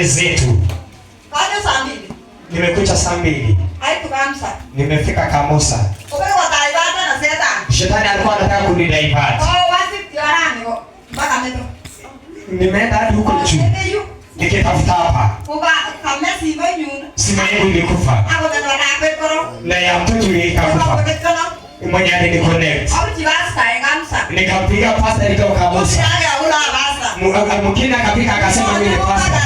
zetu. Kaja saa mbili. Nimekuja saa 2. Haikukamsa. Nimefika Kamusa. Upewe wataibata na shetani. Shetani alikuwa anataka kunidivert. Wasi tiarani ko. Mpaka metro. Nimeenda hadi huko juu. Nikitafuta hapa. Uba kamesi mwenyu. Simu yangu ilikufa. Ako tena nakekoro. Na ya mtoto ilikufa. Mwenye aliconnect. Nikapiga pasta nitoka Kamusa. Mwingine akapika akasema mimi ni pasta.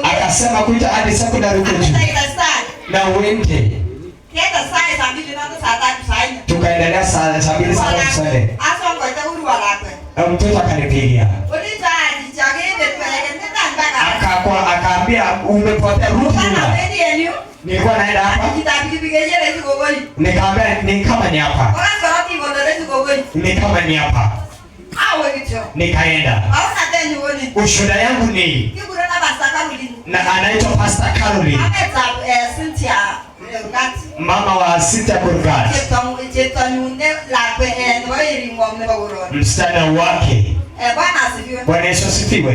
Akasema kuja hadi secondary huko juu. Na uende. Tukaendelea saa 2 saa 3. Mtoto akanipigia. Akaambia umepotea rudi nyuma. Nilikuwa naenda hapa. Nikamwambia ni kama ni hapa. Ni kama ni hapa. Nikaenda. Ushuhuda yangu ni na anaitwa Pastor Caroline. Mama wa Cynthia Kurgat. Msichana wake. Bwana Yesu asifiwe.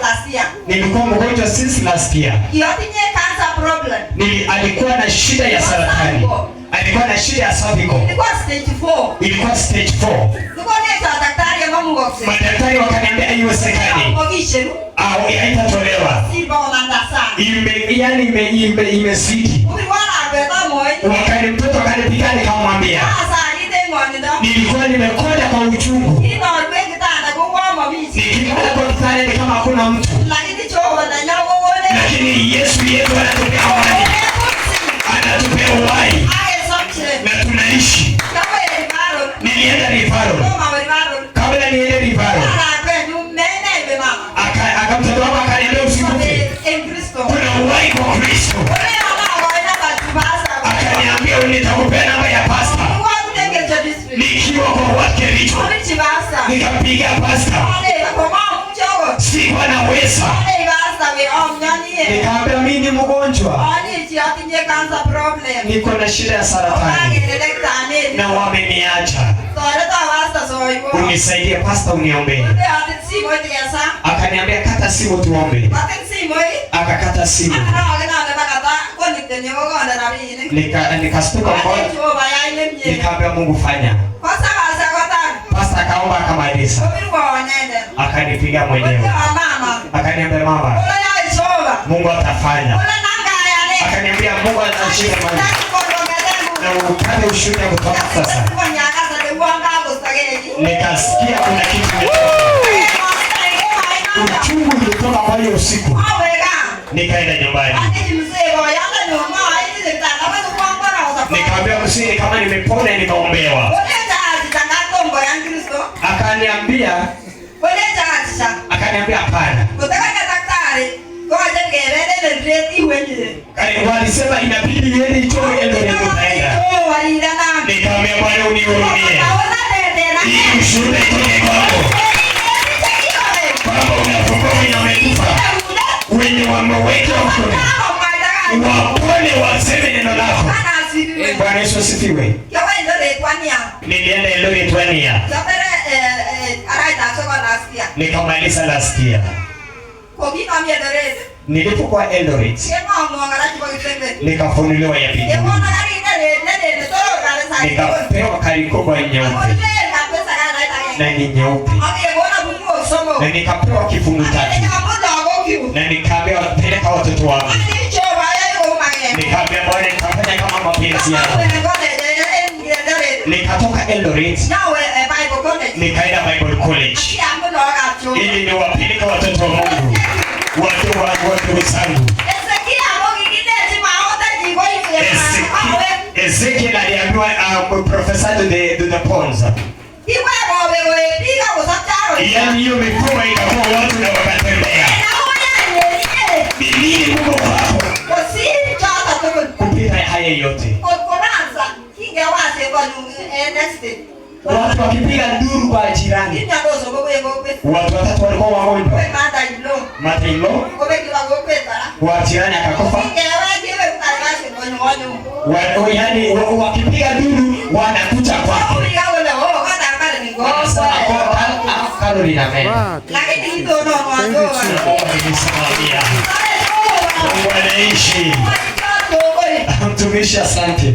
Last year. Nilikuwa mgonjwa since last year. Alikuwa na shida ya saratani. Alikuwa na shida ya cervical. Ilikuwa stage 4. Madaktari wakaniambia haiwezekani. Au haitatolewa. Imezidi. Wakati mtoto akanipiga nikamwambia. Nilikuwa nimekonda kwa uchungu. Nikikala kwa kitanda kama hakuna mtu. Lakini Yesu anatupea amani. Anatupea uhai. Na tunaishi. Nilienda Rivaro. Kabla niende Rivaro. Akamtoa mama akaniambia usikufe. Kuna uhai kwa Kristo. Akaniambia nitakupea namba ya pasta. Nikiwa kwa wake Richo. Nikapiga pasta. Sikuwa naweza. Nikaambia mimi ni mgonjwa. Niko na shida ya saratani. Na wameniacha. Unisaidie pasta uniombee. Akaniambia kata simu tuombe. Akakata simu. Nikastuka moyo. Nikaambia Mungu fanya. Pasta akaomba akamaliza. Akanipiga mwenyewe. Akaniambia mama, Mungu atafanya. Akaniambia Mungu atashika mali. Na upate ushuhuda kutoka sasa. Nikasikia kuna kitu uchungu ulitoka kwa hiyo usiku. Nikaenda nyumbani. Nikaambia msini kama nimepona nimeombewa. Akaniambia hapana. Walisema inabidi yeye ichoe ndio nitaenda. Nikamwambia Bwana unihurumie. Hii ushuhuda itoke kwako. Baba unafungua wenye wamekufa. Wenye wameweka huko. Wapone waseme neno lako. Bwana Yesu asifiwe. Nilienda Eldoret 1 year. Nikamaliza last year. Nilipokuwa Eldoret. Nikafunuliwa ya pili. Nikapewa kariko kwa nyeupe. Na ni nyeupe. Na nikapewa kifungu 3. Na nikaambiwa peleka watoto wangu. Nikaambia Bwana nitafanya kama mapenzi yako. Nikatoka Eldoret. Nikaenda Bible College. Ili niwapeleke watoto wa Mungu. Watu zangu. Ezekiel aliambiwa professor to the pawns. Yaani hiyo mifumo ikakuwa watu na wakatembea. Biblia Mungu wako. Kupita haya yote. Watu wakipiga nduru kwa jirani. Watu watatu walikuwa wagonjwa. Matailo. Wa jirani akakufa. Yaani wakipiga nduru wanakuja kwako. Caroline amen. Mungu anaishi. Mtumishi asante.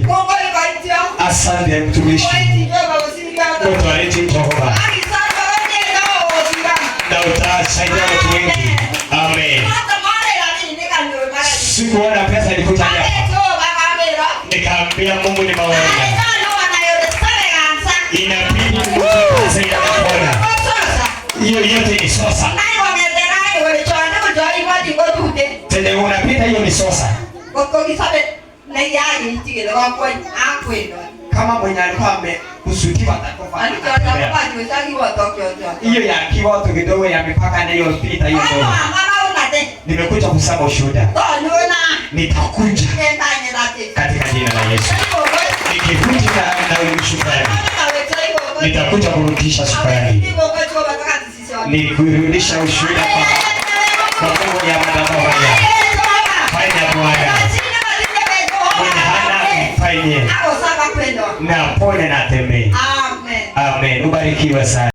Asante mtumishi. Kutualiti Jehova. Na utasaidia watu wengi. Amen. Sikuona pesa nilikuja hapa. Nikaambia Mungu ni maono. Inabidi kusaidia kuona. Hiyo yote ni sosa. Tende unapita hiyo ni sosa. Kama mwenye alikuwa amekusudiwa atakufa. Hiyo ya kiwatu kidogo ya mipaka na hiyo pita hiyo ndio. Nimekuja kusema ushuhuda. Nitakuja katika jina la Yesu. Nikikuja na ushuhuda. Nitakuja kurudisha shukrani. Nikurudisha ushuhuda kwa Mungu ya madhabahu haya. Fanya Bwana. Mwenye hana mfanyie. Na pone na tembee. Amen. Amen. Ubarikiwe sana.